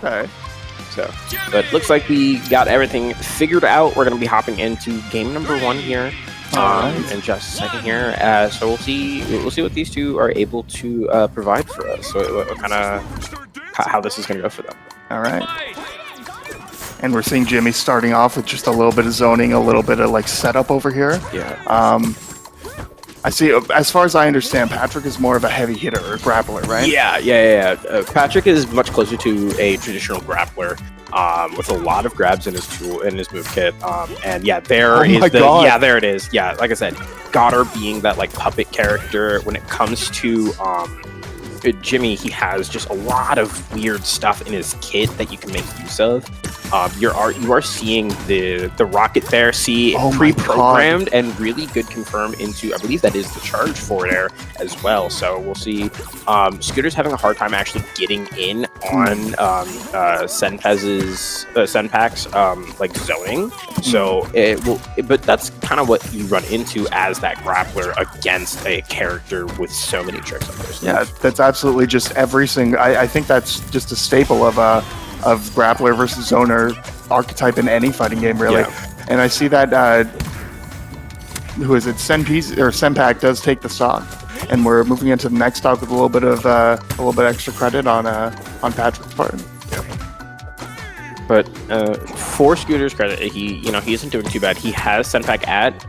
Okay. So, but looks like we got everything figured out. We're going to be hopping into game number 1 here in just a second here. So we'll see what these two are able to provide for us. So what kind of how this is going to go for them. All right. And we're seeing Jimmy starting off with just a little bit of zoning, a little bit of like setup over here. Yeah. I see. As far as I understand, Patrick is more of a heavy hitter or grappler, right? Yeah. Patrick is much closer to a traditional grappler, with a lot of grabs in his move kit. And yeah, there it is. Yeah, like I said, Goddard being that like puppet character when it comes to Jimmy, he has just a lot of weird stuff in his kit that you can make use of. You are seeing the rocket there, pre-programmed and really good confirm into, I believe that is the charge for there as well. So we'll see. Scooter's having a hard time actually getting in on Senpac's like zoning. So but that's kind of what you run into as that grappler against a character with so many tricks up there. Yeah, that's absolutely just every single. I think that's just a staple of grappler versus zoner archetype in any fighting game, really. Yeah. And I see that who is it? Senpac does take the stock, and we're moving into the next stock with a little bit extra credit on Patrick's part. But for Scooter's credit, he isn't doing too bad. He has Senpac at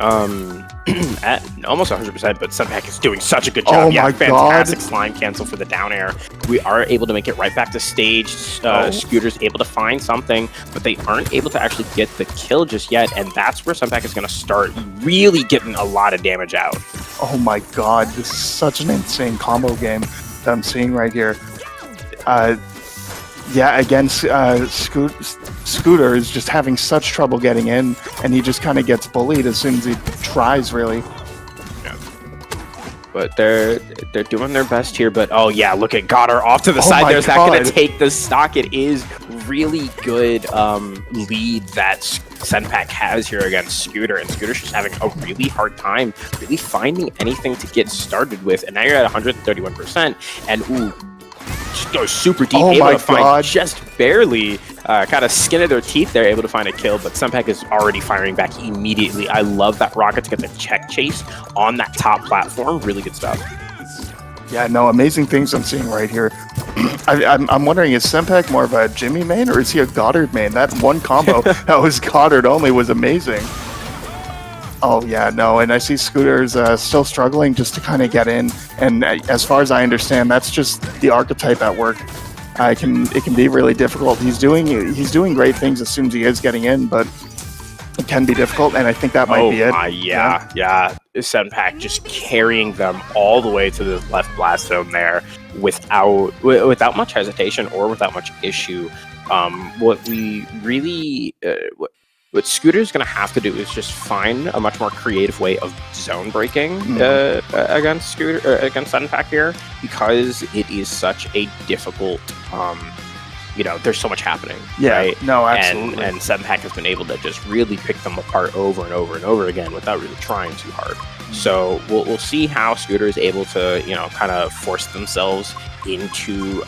almost 100%, but Senpac is doing such a good job. Oh my fantastic God. Slime cancel for the down air. We are able to make it right back to stage. Scooter's able to find something, but they aren't able to actually get the kill just yet, and that's where Senpac is going to start really getting a lot of damage out. Oh my God, this is such an insane combo game that I'm seeing right here. Yeah, again, Scooter is just having such trouble getting in, and he just kind of gets bullied as soon as he tries, really. Yeah. But they're doing their best here. But oh yeah, look at Goddard off to the side. There's not going to take the stock. It is really good lead that Senpac has here against Scooter, and Scooter's just having a really hard time really finding anything to get started with. And now you're at 131%, and just goes super deep, able to find just barely, kind of skin of their teeth there, able to find a kill, but Senpac is already firing back immediately. I love that rocket to get the check chase on that top platform. Really good stuff. Yeah, no, amazing things I'm seeing right here. I'm wondering, is Senpac more of a Jimmy main, or is he a Goddard main? That one combo that was Goddard only was amazing. Oh yeah, no, and I see Scooter's still struggling just to kind of get in, and as far as I understand, that's just the archetype at work. It can be really difficult. He's doing great things as soon as he is getting in, but it can be difficult, and I think that might be it. Yeah. Senpac just carrying them all the way to the left blast zone there without much hesitation or without much issue. What Scooter's going to have to do is just find a much more creative way of zone breaking against Senpac here, because it is such a difficult, there's so much happening. Yeah, right? No, absolutely. And Senpac has been able to just really pick them apart over and over and over again without really trying too hard. So we'll see how Scooter is able to, kind of force themselves into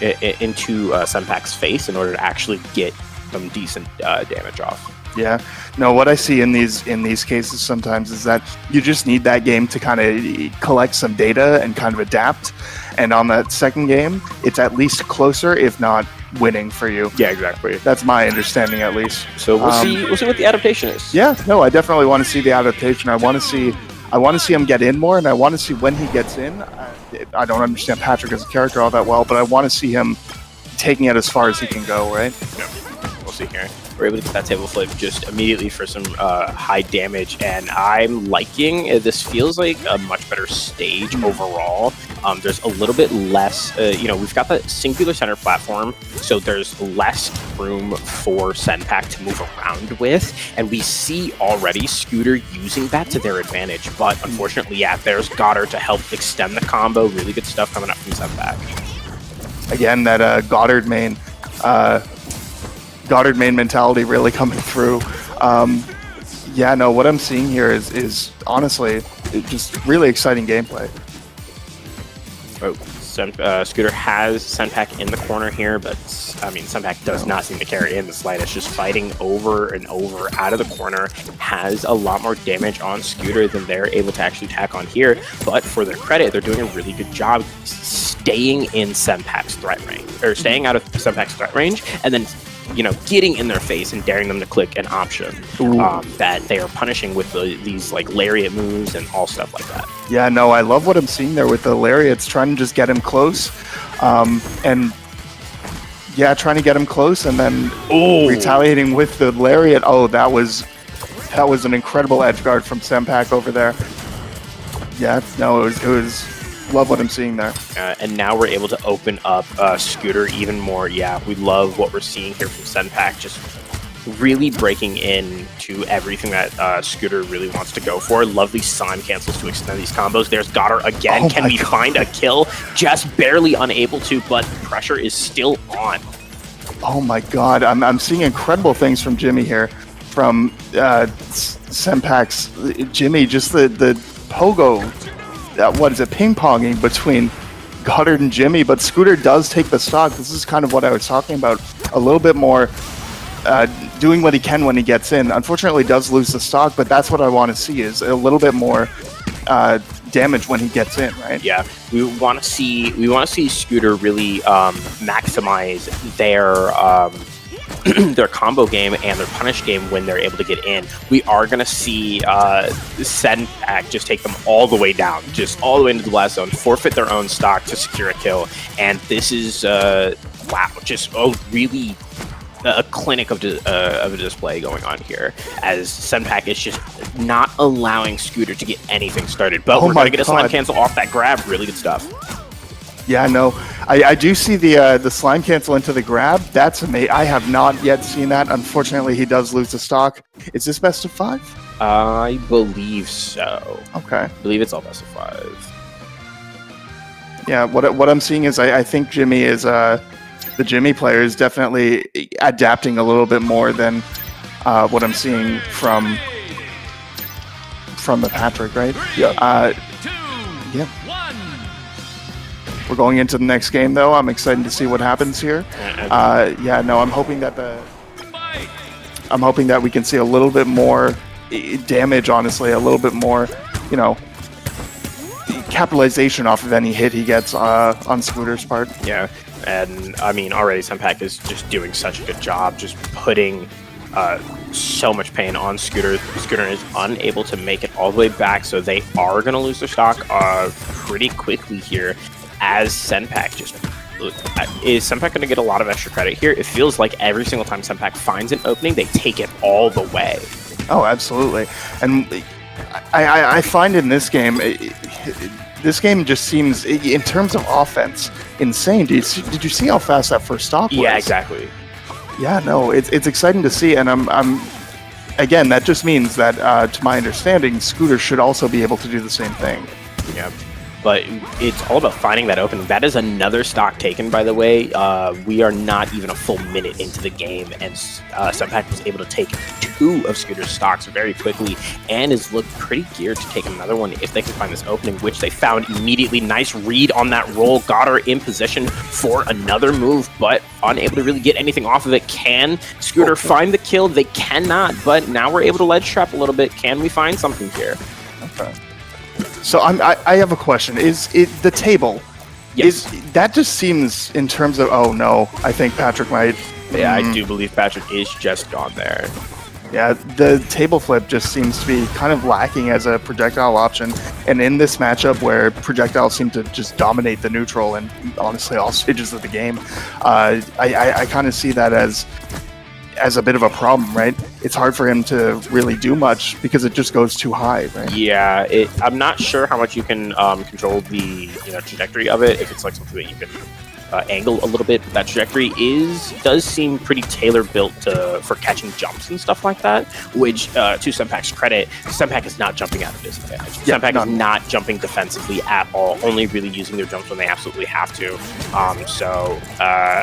Senpac's face in order to actually get some decent damage off. Yeah, no, what I see in these cases sometimes is that you just need that game to kind of collect some data and kind of adapt, and on that second game it's at least closer, if not winning for you. Yeah, exactly. That's my understanding, at least. So we'll see what the adaptation is. Yeah, no, I definitely want to see the adaptation. I want to see him get in more, and I want to see when he gets in. I don't understand Patrick as a character all that well, but I want to see him taking it as far as he can go, right? Yeah. See here, we're able to get that table flip just immediately for some high damage, and I'm liking this. Feels like a much better stage overall. There's a little bit less, we've got the singular center platform, so there's less room for Senpac to move around with, and we see already Scooter using that to their advantage, but unfortunately, yeah, there's Goddard to help extend the combo. Really good stuff coming up from Senpac. Again, that Goddard main mentality really coming through. Yeah, no, what I'm seeing here is honestly just really exciting gameplay. Oh, Scooter has Senpac in the corner here, but I mean, Senpac does not seem to care in the slightest. Just fighting over and over out of the corner, has a lot more damage on Scooter than they're able to actually tack on here. But for their credit, they're doing a really good job staying in Senpac's threat range, or staying out of Senpac's threat range, and then, you know, getting in their face and daring them to click an option that they are punishing with these like lariat moves and all stuff like that. Yeah, no, I love what I'm seeing there with the lariats, trying to just get him close, and yeah, trying to get him close, and then retaliating with the lariat. Oh, that was an incredible edge guard from Senpac over there. Yeah, no, it was love what I'm seeing there. And now we're able to open up Scooter even more. Yeah, we love what we're seeing here from Senpac, just really breaking into everything that Scooter really wants to go for. Lovely slime cancels to extend these combos. There's Goddard again. Can we find a kill? Just barely unable to, but pressure is still on. Oh my god, I'm seeing incredible things from Jimmy here. From Senpac's Jimmy, just the pogo, what is it, ping-ponging between Goddard and Jimmy, but Scooter does take the stock. This is kind of what I was talking about. A little bit more doing what he can when he gets in. Unfortunately, does lose the stock, but that's what I want to see, is a little bit more damage when he gets in, right? Yeah, we want to see Scooter really maximize their combo game and their punish game when they're able to get in. We are going to see Senpac just take them all the way down, just all the way into the blast zone, forfeit their own stock to secure a kill. And this is, wow, just really a clinic of a display going on here, as Senpac is just not allowing Scooter to get anything started. But we're going to get a slime cancel off that grab. Really good stuff. Yeah, no, I do see the slime cancel into the grab. That's amazing. I have not yet seen that. Unfortunately, he does lose the stock. Is this best of 5? I believe so. Okay. I believe it's all best of 5. Yeah, what I'm seeing is I think Jimmy is the Jimmy player is definitely adapting a little bit more than what I'm seeing from the Patrick, right? Yeah. Yeah. We're going into the next game, though. I'm excited to see what happens here. Yeah, no, I'm hoping that we can see a little bit more damage. Honestly, a little bit more, you know, capitalization off of any hit he gets on Scooter's part. Yeah, and I mean, already Senpac is just doing such a good job, just putting so much pain on Scooter. Scooter is unable to make it all the way back, so they are going to lose their stock pretty quickly here. As Senpac is Senpac going to get a lot of extra credit here? It feels like every single time Senpac finds an opening, they take it all the way. Oh, absolutely. And I find in this game, this game just seems, in terms of offense, insane. Did you see how fast that first stock was? Yeah, exactly. Yeah, no, it's exciting to see, and I'm again, that just means that, to my understanding, Scooter should also be able to do the same thing. Yeah. But it's all about finding that opening. That is another stock taken, by the way. We are not even a full minute into the game, and Senpac was able to take 2 of Scooter's stocks very quickly, and is looked pretty geared to take another one if they can find this opening, which they found immediately. Nice read on that roll. Goddard in position for another move, but unable to really get anything off of it. Can Scooter find the kill? They cannot, but now we're able to ledge trap a little bit. Can we find something here? Okay. So I have a question. Is it the table? Yes. That just seems, in terms of, oh no, I think Patrick might. Yeah, I do believe Patrick is just gone there. Yeah, the table flip just seems to be kind of lacking as a projectile option. And in this matchup where projectiles seem to just dominate the neutral and honestly all stages of the game, I kind of see that as a bit of a problem, right? It's hard for him to really do much because it just goes too high, right? Yeah, I'm not sure how much you can control the trajectory of it. If it's like something that you can angle a little bit. That trajectory does seem pretty tailor-built for catching jumps and stuff like that, which, to Senpac's credit, Senpac is not jumping out of disadvantage. Yeah, Senpac is not jumping defensively at all, only really using their jumps when they absolutely have to. So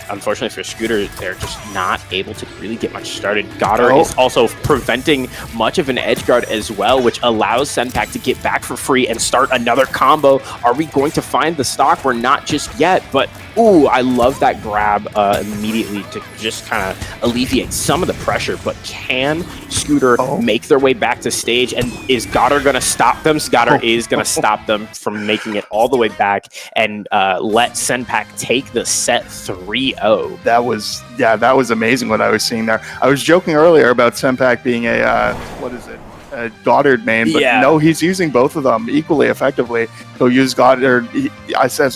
unfortunately for Scooter, they're just not able to really get much started. Goddard is also preventing much of an edge guard as well, which allows Senpac to get back for free and start another combo. Are we going to find the stock? We're not just yet, but ooh, I love that grab immediately to just kind of alleviate some of the pressure. But can Scooter make their way back to stage? And is Goddard going to stop them? Goddard is going to stop them from making it all the way back and let Senpac take the set 3-0. That was amazing what I was seeing there. I was joking earlier about Senpac being a Goddard main, but no, he's using both of them equally effectively. He'll use Goddard. As I